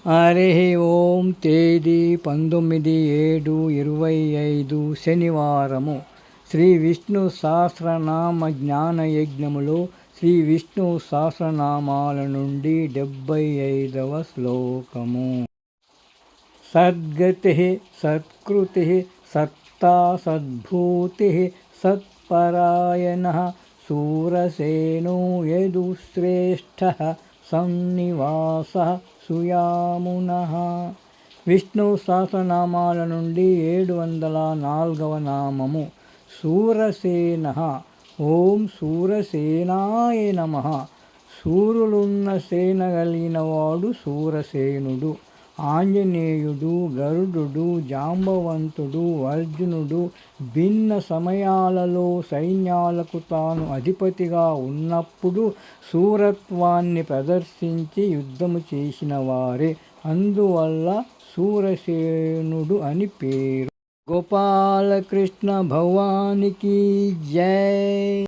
హరి ఓం. తేదీ 19/7/25 శనివారము. శ్రీ విష్ణు సహస్రనామ జ్ఞాన యజ్ఞములో శ్రీ విష్ణు సహస్రనామాల నుండి 75వ శ్లోకము. సద్గతి సత్కృతి సత్తా సద్భూతి సత్పరాయణ శూరసేనో యదుశ్రేష్ఠ సన్నివాస సుయామునః. విష్ణు సహస్రనామాల నుండి 704వ నామము. శూరసేన. ఓం శూరసేనాయ నమః. శూరులున్న సేన కలిగినవాడు శూరసేనుడు. ఆంజనేయుడు, గరుడు, జాంబవంతుడు, అర్జునుడు భిన్న సమయాలలో సైన్యాలకు తాను అధిపతిగా ఉన్నప్పుడు శూరత్వాన్ని ప్రదర్శించి యుద్ధము చేసిన వారే. అందువల్ల శూరసేనుడు అని పేరు. గోపాలకృష్ణ భగవానికి జై.